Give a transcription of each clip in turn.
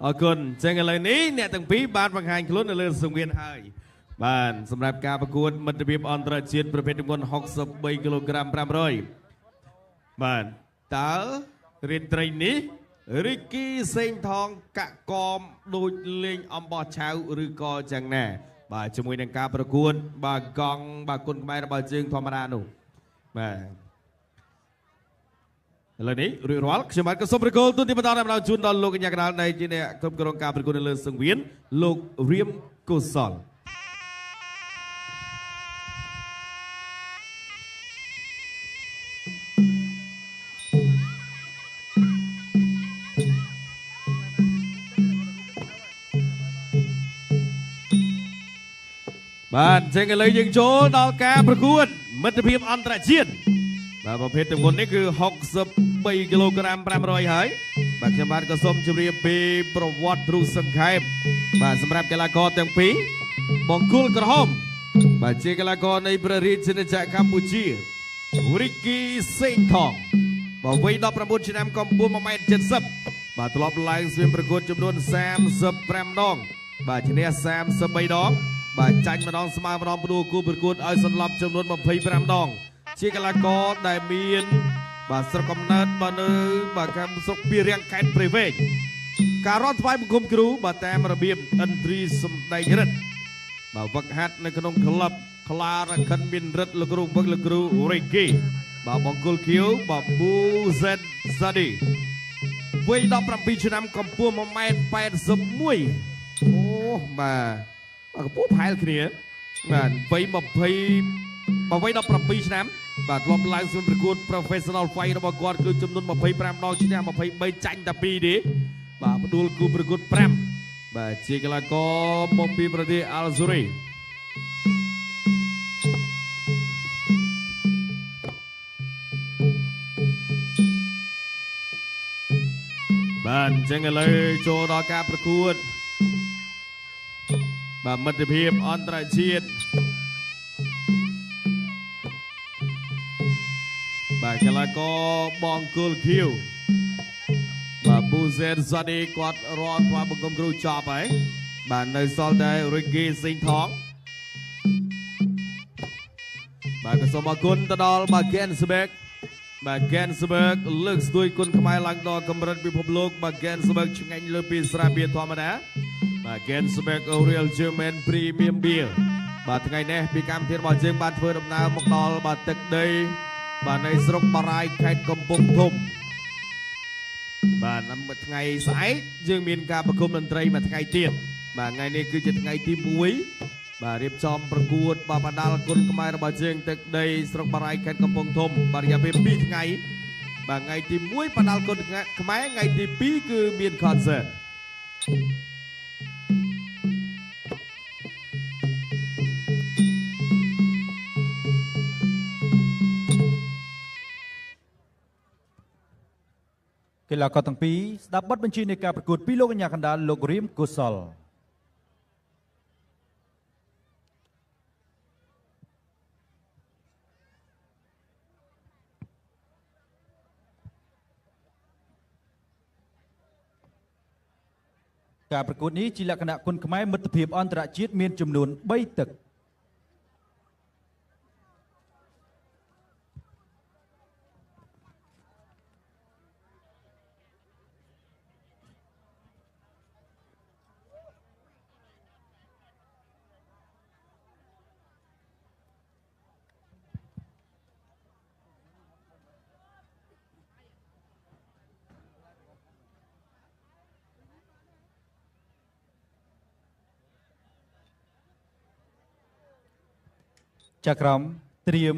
អរគុណចឹងឥឡូវនេះអ្នកទាំងពីរបានបង្ហាញខ្លួននៅលើសង្វៀនហើយបានសម្រាប់ការប្រកួតមិត្តភាពអន្តរជាតិប្រភេទទម្ងន់63គីឡូក្រាម500បានតើរៀនត្រីនេះរីគីសេងថងកាក់កមដូចលេងអំបោះឆៅឬក៏យ៉ាងណាបាទជាមួយនឹងការប្រកួតបាទកង់បាទគុណខ្មែររបស់យើងធម្មតានោះបាទឥឡូវនេះរួចរាល់ខ្ញុំបាទក៏សូមប្រកល់ទូនទីបន្តដល់ជូនដល់លោកកញ្ញាកណ្ដាលនៃជាអ្នកគ្រប់គ្រងការប្រកួតនៅលើសង្វៀនលោករៀមកុសលបាទចឹងឥឡូវយើងចូលដល់ការប្រកួតមិត្តភាពអន្តរជាតិបាទប្រភេទទម្ងន់នេះគឺ63គីឡូក្រាម500ហើយបាទខ្ញុំបាទក៏សូមជម្រាបពីប្រវត្តិទ្រូសង្ខេបបាទសម្រាប់កីឡាករទាំងពីរបង្គោលក្រហមបាទជាកីឡាករនៃព្រះរាជាណាចក្រកម្ពុជារីគីសេងថងបាទវ័យ19ឆ្នាំកម្ពស់ 1m70 បាទធ្លាប់ឡើងស្វែងប្រកួតចំនួន35ដងបាទឈ្នះ33ដងបាទចាញ់ម្ដងស្មើម្ដងផ្ដួលគូប្រកួតឲ្យសន្លប់ចំនួន25ដងជាកីឡាករដែលមានបាទស្រុកកំណើតបាទនៅបាទខាងស្រុកពីរាំងខេត្តព្រៃវែងការរត់ថ្វាយបង្គំគ្រូបាទតាមរបៀបឥន្ទ្រីសំដែងរិទ្ធបាទវឹកហាត់នៅក្នុងក្លឹបខ្លារខិនមានរិទ្ធលោកគ្រូវឹកលោកគ្រូរេគីបាទបង្គោលខៀវបាទប៊ូសេតសាឌីវ័យ17ឆ្នាំកម្ពស់ 1m81 អូបាទកម្ពស់ផែលគ្នាបាទវ័យ17ឆ្នាំបាទធ្លាប់ឡើងសួនប្រកួត Professional Fight របស់គាត់គឺចំនួន25ដងឈ្នះ23ចាញ់តែ2ទេបាទផ្ដួលគូប្រកួត5បាទជាកីឡាករមកពីប្រទេសអាល់ហ្ស៊ូរីបាទអញ្ចឹងឥឡូវចូលដល់ការប្រកួតបាទមិត្តភាពអន្តរជាតិបាទកីឡាករបង្គោលខៀវបាទប៊ូសេនសាឌីគាត់រត់quaបង្គំគ្រូចប់ហើយបាទនៅសល់តែរីគីសេងថងបាទក៏សូមអរគុណទៅដល់បាទហ្គេនស្បឺកបាទហ្គេនស្បឺកលើកស្ទួយគុណខ្មែរឡើងដល់កម្រិតពិភពលោកបាទហ្គេនស្បឺកឆ្ងាញ់លើពីស្រាបៀរធម្មតាបាទ Gensberg Oriel German Premium Beer បាទថ្ងៃនេះពីកម្មវិធីរបស់យើងបានធ្វើដំណើរមកដល់បាទទឹកដីបាទនៅស្រុកបារាយខេត្តកំពង់ធំបាទថ្ងៃស្អែកយើងមានការប្រគំតន្ត្រីមួយថ្ងៃទៀតបាទថ្ងៃនេះគឺជាថ្ងៃទី1បាទរៀបចំប្រកួតបាទបណ្ដាលគុណខ្មែររបស់យើងទឹកដីស្រុកបារាយខេត្តកំពង់ធំបាទរយៈពេល2ថ្ងៃបាទថ្ងៃទី1បណ្ដាលគុណខ្មែរថ្ងៃទី2គឺមាន concertកីឡាករទាំងពីរស្ដាប់បទបញ្ជានៃការប្រកួតពីលោកកញ្ញាកណ្ដាលលោករៀមកុសលការប្រកួតនេះជាលក្ខណៈគុណខ្មែរមិត្តភាពអន្តរជាតិមានចំនួន3ទឹកចាក្រមត្រៀម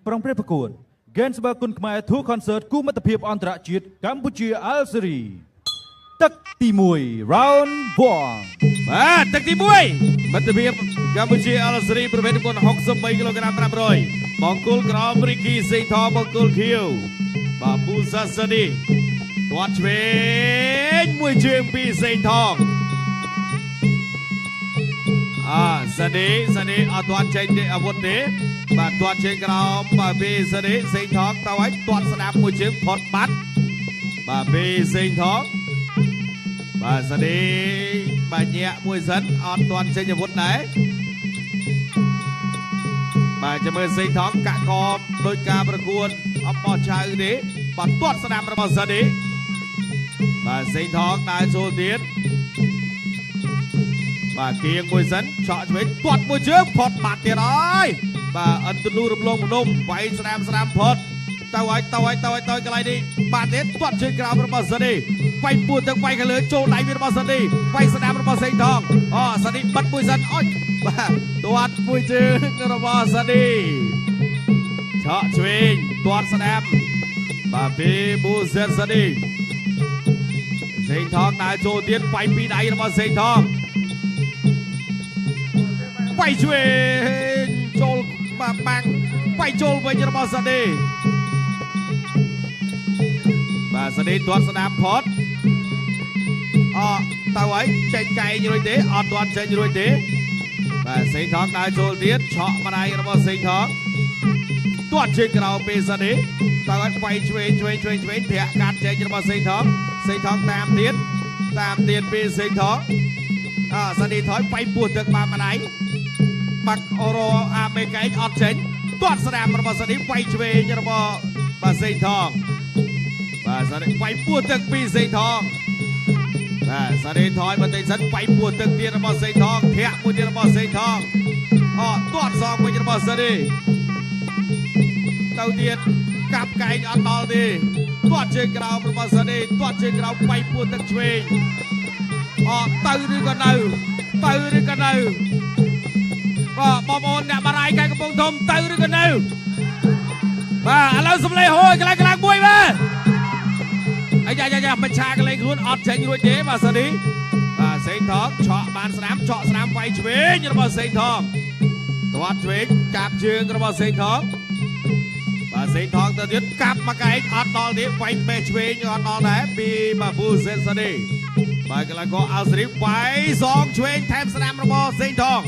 ប្រុងប្រែប្រកួត Gensberg គុណខ្មែរ Tour Concert គូមិត្តភាពអន្តរជាតិកម្ពុជាអាល់ហ្សេរីទឹកទី1 Round 1បាទទឹកទី1មិត្តភាពកម្ពុជាអាល់ហ្សេរីប្រភេទទម្ងន់63គីឡូក្រាម500បង្គោលក្រមរីគីសេងថងបង្គោលខៀវបាទប៊ូសាសាឌីទាត់ឆ្វេងមួយជើងពីសេងថងសាឌីអត់ទាត់ចេញទេអាវុធទេបាទទាត់ជើងក្រោមបាទពីសាឌីសេងថងទៅឲ្យទាត់ស្ដាប់មួយជើងផុតបាត់ bà bê sinh thóng bà sẽ đi bà nhẹ mùi dẫn an toàn trên nhà vụt đấy bàจะมือsinh thóng cả con đôi caประกวดเอาปอชาอื่นนี้bà tuộtสนามระบาดจะดีbà sinh thóngได้โชว์tiến bà kiêng mùi dẫn chọn với tuột mùi trước phọt bạt tiền ơi bà ấn tuần lưu rụp lông một nôm quayสนามphọt taoไว้กันไรดิบาดเจ็บตัวเชือกกราวประมาณสดีไฟปูนถึงไฟกันเลยโจไหลประมาณสดีไฟสนามประมาณเส้นทองอ๋อสดีบัดปุยสันอ้อยตัวปุยจืดประมาณสดีเฉาะชวิงตัวสนามบาบีบูเซนสดีเส้นทองนายโจเตียนไฟปีไหนประมาณเส้นทองไฟชวิงโจมาบังไฟโจไปประมาณสดีbà sẽ đi toàn sân đam phốt tao ấy chạy cày như thế an toàn chạy như thế bà sinh thắng đại trôi tiết chọn mà này nó sinh thắng toàn trên cái nào bây giờ đấy tao ấy quay chuyên thẻ cắt chạy như nó sinh thắng tam tiền bây sinh thắng sẽ đi thói quay buồn được mà này mặc oro mấy cái ăn chạy toàn sân đam nó sẽ đi quay chuyên như nó bà sinh thắng bà sẽ đi quay buồn từng pi dây thong sẽ đi thoi mà tay dẫn quay buồn từng tiền nó dây thong thẹn một tiền nó dây thong toàn song với nó sẽ đi đầu tiên cặp cái ăn đòn đi toàn trên cái nào nó sẽ đi toàn trên cái nào quay buồn từng chuyên từ đi con nào bom ôn nè bà rai cái bông thôm từ đi con nào bà lâu xung lấy hồi cái lăng bùi màมันชากันเลยคุณออดเชนยูเจมาสดีเซ็งทองเฉาะบานสนามไฟเชงยูระเซ็งทองตัวเชงจับเชืองระเบิดเซ็งทองเซ็งทองตัวเดียวกลับมาไกลออดตอนนี้ไฟเปเชงออดตอนไหนปีมาบูเซนสดีไปกันแล้วก็เอาสดีไฟสองเชงแทนสนามระเบิดเซ็งทอง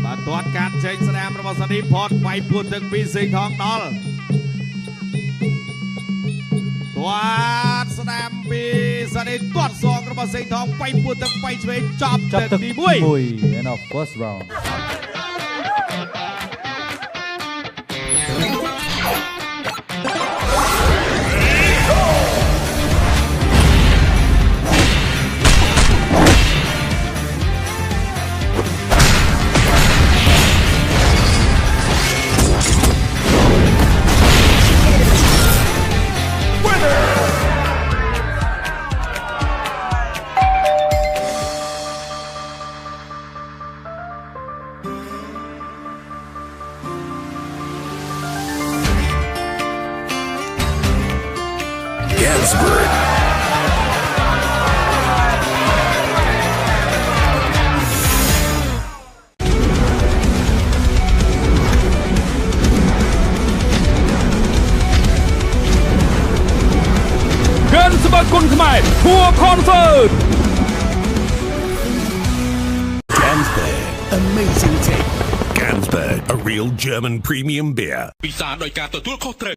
มาตรวจการเชงสนามระเบิดสดีพอดไฟพูดถึงปีเซ็งทองตอลตัวสนามปีสนามตัวสองกระบอกเสียงทองไปปูตึกไปช่วยจับตึกดีบุย and of first roundคุณขมายทัวร์คอนเสิร์ต Gansberg Amazing Take Gansberg a real German premium beer ពិសាដោយការទទួលខុសត្រូវ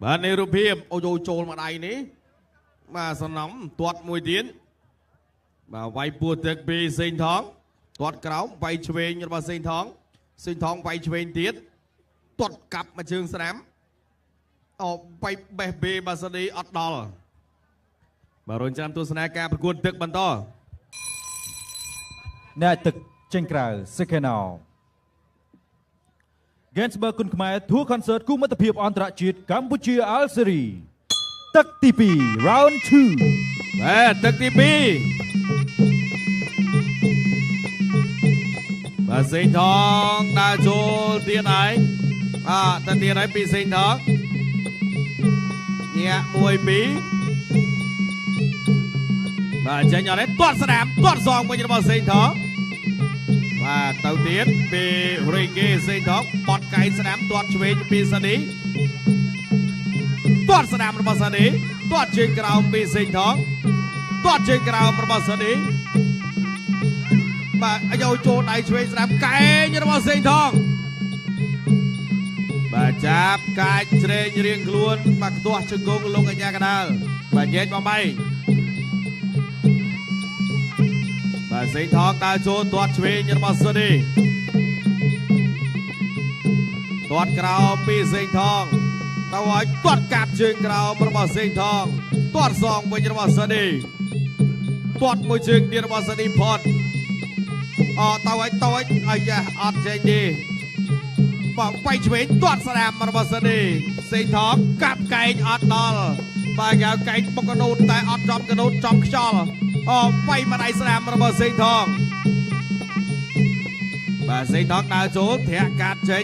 បាទในរូបភាពអូយចូលមកដៃនេះបាទសំណំទាត់មួយទៀតបាទវាយពួរទឹកពីសេងថងទាត់ក្រោមវាយឆ្វេងរបស់សេងថងវាយឆ្វេងទៀតទាត់កាប់មកជើងស្នាមវាយបេះបេបាសឌីអត់ដល់បាទរងចាំទស្សនាការប្រកួតទឹកបន្តអ្នកទឹកចេញក្រៅ second round Gansberg គុនខ្មែរ Tour Concert គូមិត្តភាពអន្តរជាតិកម្ពុជាអាល់សេរីទឹកទី2 round 2បាទទឹកទី2បាទសេងថងដើរចូលទៀតហើយទៅទៀតហើយពីសេងថងញាក់1 2បាទចេញអត់ទេទាត់ស្នាមទាត់សងវិញរបស់សេងថងបាទទៅទៀតពីរីកេសេងថងបត់កៃស្នាមទាត់ឆ្វេងពីសានីទាត់ស្នាមរបស់សានីទាត់ជើងក្រោមពីសេងថងទាត់ជើងក្រោមរបស់សានីប បាទយកចូលដៃឆ្វេងស្ដាំកែងរបស់សេងថងបាទចាប់កាច់ជ្រែងរៀងខ្លួនបាទខ្ទាស់ជង្គង់លោកកញ្ញាកណ្ដាលបាទញែកបំបីបាទសេងថងដើរចូលទាត់ឆ្វេងរបស់ស៊ូឌីទាត់ក្រោមពីសេងថងទៅឲ្យទាត់កាប់ជើងក្រោមរបស់សេងថងទាត់សងវិញរបស់ស៊ូឌីទាត់មួយជើងទៀតរបស់ស៊ូឌីផតទៅឲ្យអាយ៉ាអត់ចេញទេបាទវាយឆ្វេងទាត់ស្ដាំរបស់ស៊ូឌីសេងថងកាប់កែងអត់ដល់បាទកៅកែងបុកកណូតតែអត់ចំកណូតចំខ្យល់វាយមកដៃស្ដាំរបស់សេងថងបាទសេងថងដើរចូលធាក់កាត់ចេញ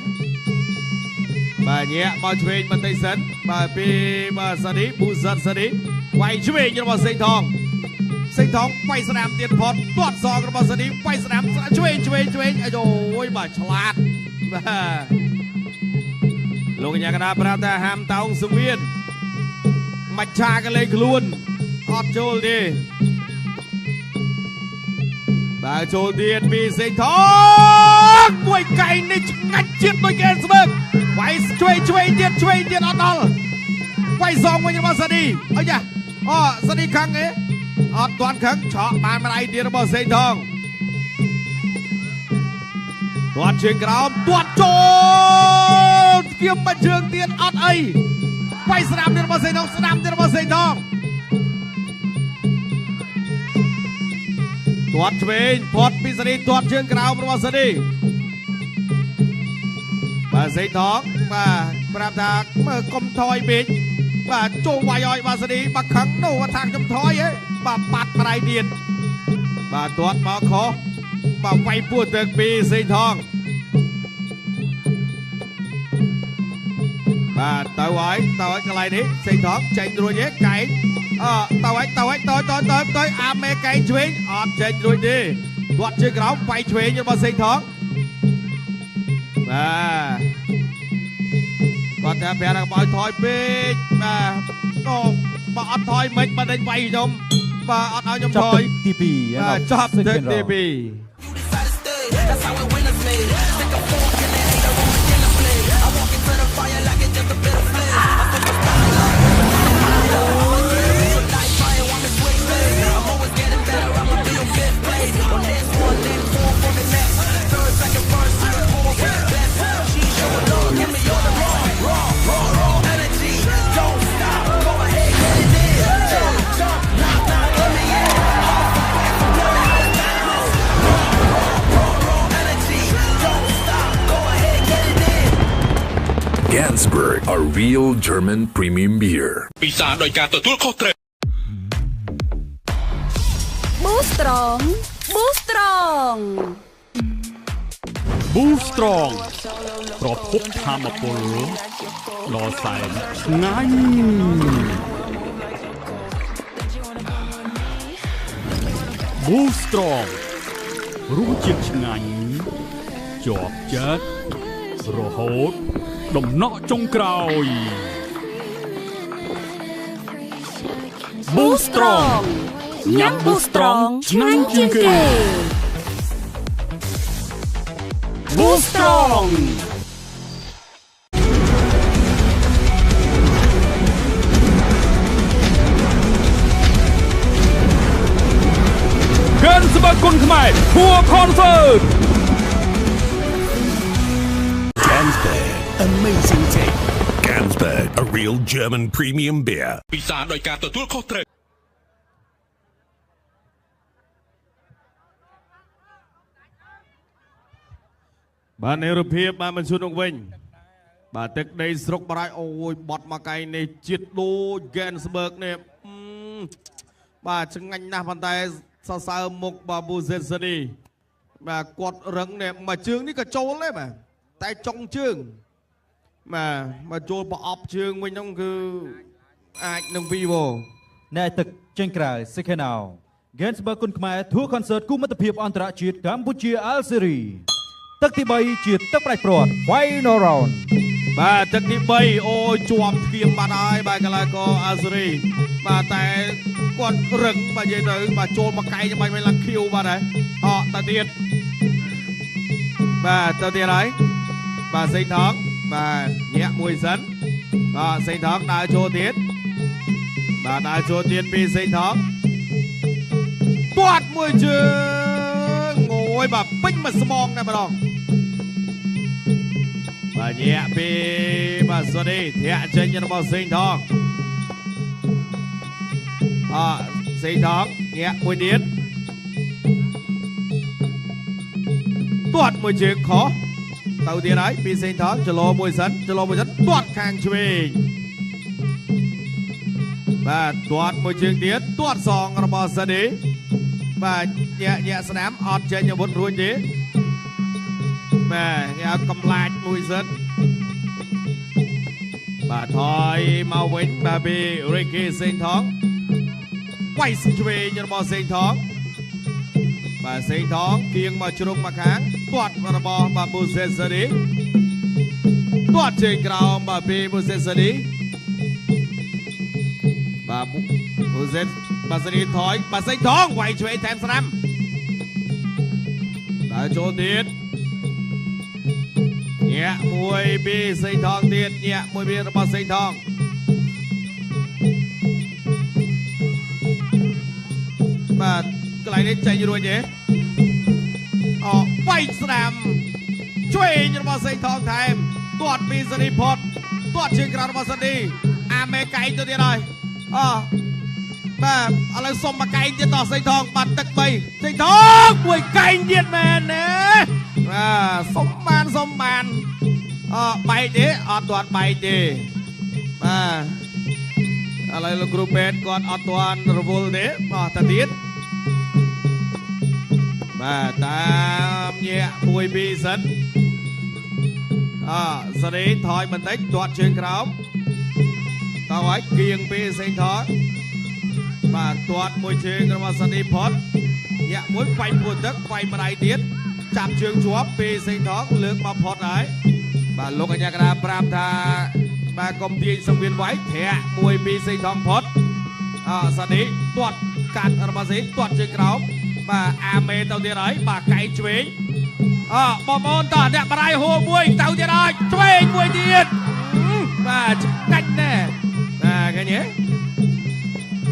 បាទញាក់មកឆ្វេងបន្តិចសិនបាទពីបាទស៊ូឌីប៊ូសិនស៊ូឌីវាយឆ្វេងរបស់សេងថងវាយស្ដាំទៀតផតទាត់សងរបស់ស៊ូឌីវាយស្ដាំឆ្វេងអាយបាទឆ្លាតបាទលោកកញ្ញាកណ្ដាលប្រាប់ថាហាមតោងសង្វៀនមច្ឆាក៏លេងខ្លួនអត់ចូលទេបាទចូលទៀតពីសេងថងមួយកែងនេះឆ្ងាច់ជាតិដូចគេស្មើវាយឆ្វេងទៀតអត់ដល់វាយសងវិញរបស់ស៊ូឌីអាយ៉ាស៊ូឌីខឹងទេអត់ទាន់ខឹងឆក់បានម្ដាយទៀតរបស់សេងថងទាត់ជើងក្រោមទាត់ចូលគៀមបាច់ជើងទៀតអត់អីវាយស្ដាំទៀតរបស់សេងថងស្ដាំទៀតរបស់សេងថងទាត់ឆ្វេងផតពីស៊ូឌីទាត់ជើងក្រោមរបស់ស៊ូឌីបាទសេងថងបាទប្រាប់ថាមើលកុំថយពេកបាទចូលវាយឲ្យបាទស៊ូឌីបាទខឹងនោះថាខ្ញុំថយហ៎បាទបាត់ម្ដាយទៀតបាទទាត់មកខុសបាទវាយពោះទៅពីសេងថងបាទទៅហើយកន្លែងនេះសេងថងចេញរួចទេកែងទៅអាមេកែងឆ្វេងអត់ចេញរួចទេទាត់ជើងក្រោមវាយឆ្វេងរបស់សេងថងបាទគាត់ថាប្រាប់ថាឲ្យថយពេកបាទបើអត់ថយមិនបើដេញវាយខ្ញុំបាទអត់ឲ្យខ្ញុំថយទី2បាទចប់ទឹកទី2Gansberg, a real German premium beer. ពិសាដោយការទទួលខុសត្រូវ Boost Strong Boost Strong ប្រភពធម៌ពលដ៏សែនឆ្ងាញ់ Boost Strong រសជាតិឆ្ងាញ់ជាប់ចិត្តរហូតដំណក់ចុងក្រោយ Boost Strong ញ៉ាំ Boost Strong ឆ្ងាញ់ជាងគេ Boost Strong Gansberg គុណខ្មែរ Tour Concert Gansberg, amazing take. Gansberg, a real German premium beer. ពិសាដោយការទទួលខុសត្រូវ បាទនៅរូបភាពបានបញ្ជូនមកវិញបាទទឹកដីស្រុកបារាយអូយបត់មកកៃនេះជាតិដូច Gansberg នេះបាទឆ្ងាញ់ណាស់ប៉ុន្តែសរសើរមុខបាទប៊ូសេនស៊ូឌីបាទគាត់រឹងនេះមួយជើងនេះក៏ចូលដែរបាទតែចុងជើងបាទមកចូលប្រអប់ជើងវិញហ្នឹងគឺអាចនឹងវីវអ្នកទឹកចេញក្រៅ Second Now Gansberg គុណខ្មែរ Tour Concert គូមិត្តភាពអន្តរជាតិកម្ពុជា Algeria ទឹកទី3ជាទឹកផ្ដាច់ព្រាត់ Final Round បាទទឹកទី3អូជាប់ធៀមបាត់ហើយបាទកីឡាករអាស៊េរីបាទតែគាត់រឹងបាទនិយាយទៅបាទចូលមកកែចាំបាច់មិនឡើងខៀវបាទហើយទៅទៀតបាទទៅទៀតហើយបាទសេងថងបាទញាក់មួយសិនសេងថងដើរចូលទៀតបាទដើរចូលទៀតពីសេងថងទាត់មួយជើងអូយបាទពេញមកស្មងតែម្ដងបាទញាក់ពីបាទសូនីធាក់ចេញរបស់សេងថងសេងថងញាក់មួយទៀតទាត់មួយជើងខុសទៅទៀតហើយពីសេងថងចលោមួយសិនទាត់ខាងឆ្វេងបាទទាត់មួយជើងទៀតទាត់សងរបស់សូនីបាទញាក់ស្នាមអត់ចេញអាវុធរួចទេបាទគេឲ្យកំឡាចមួយសិនបាទថយមកវិញបាទពីរីគីសេងថងវាយឆ្វេងរបស់សេងថងបាទសេងថងគៀងមកជ្រុងមកខាងទាត់របស់បាទប៊ូសេសរីទាត់ជើងក្រោមបាទពីប៊ូសេសរីបាទប៊ូសេបាទសេរីថយបាទសេងថងវាយឆ្វេងថែមស្នាមបាទចូលទៀតញាក់មួយពីសេងថងទៀតញាក់មួយពីរបស់សេងថងបាទកន្លែងនេះចេញរួចទេវាយស្នាមឆ្វេងរបស់សេងថងថែមទាត់ពីសេរីផុតទាត់ជើងក្រោមរបស់សេរីអាមេកែងទៅទៀតហើយបាទឥឡូវសុំមកកែងទៀតតសេងថងបាត់ទឹក3សេងថងមួយកែងទៀតមែនណាសុំបានបែកទេអត់ទាន់បែកទេបាទឥឡូវលោកគ្រូពេទ្យគាត់អត់ទាន់រវល់ទេទៅទៀតបាទតាមញាក់មួយពីរសិនសេរីថយបន្តិចទាត់ជើងក្រោមតើហើយគៀងពីសេងថងបាទទាត់មួយជើងរបស់សេរីផុតញាក់មួយបាញ់ពួតទឹកបាញ់ម្ដាយទៀតចាប់ជើងជាប់ពីសេងថងលើកមកផុតហើយបាទលោកអញ្ញាកណ្ដាលប្រាប់ថាបាទកុំទាញសង្វៀនវាយធាក់មួយពីសេងថងផុតសានីទាត់កាត់របស់សេងទាត់ជើងក្រោមបាទអាមេទៅទៀតហើយបាទកែងឆ្វេងបងប្អូនតោះអ្នកបរាយហូមួយទៅទៀតហើយឆ្វេងមួយទៀតបាទកាច់ណែបាទឃើញទេ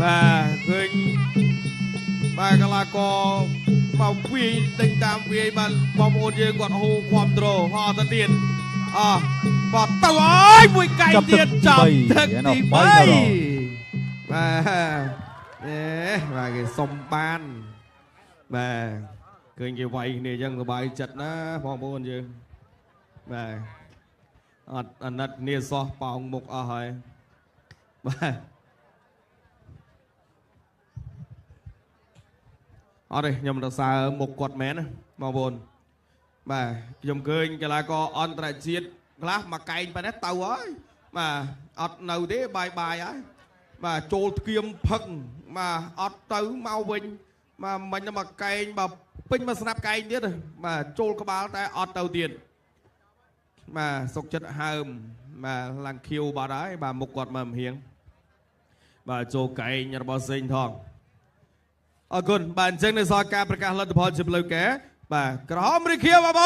បាទឃើញបាទកីឡាករមកវាយដេញតាមវាយបានបងប្អូនយើងគាត់ហូគ្រប់ត្រទៅទៀតបាទទៅហើយមួយកែងទៀតចាប់ទឹកទី3បាទបាទគេសុំបានបាទឃើញគេវាយគ្នាអញ្ចឹងសប្បាយចិត្តណាបងប្អូនយើងបាទអត់អាណិតគ្នាសោះប៉ោងមុខអស់ហើយបាទអត់ទេខ្ញុំរសើរមុខគាត់មែនណាបងប្អូនបាទខ្ញុំឃើញកីឡាករអន្តរជាតិខ្លះមកកែងប៉ុណ្ណេះទៅហើយបាទអត់នៅទេបាយហើយបាទចូលធ្គាមផឹកបាទអត់ទៅមកវិញបាទមិញមកកែងបាទពេញមកស្នាប់កែងទៀតបាទចូលក្បាលតែអត់ទៅទៀតបាទសុកចិត្តហើមបាទឡើងខៀវបាត់ហើយបាទមុខគាត់មកម្ហៀងបាទចូលកែងរបស់សេងថងអរគុណបាទអញ្ចឹងនៅសល់ការប្រកាសលទ្ធផលជាផ្លូវការបាទក្រហមរីខៀវបងប្អូន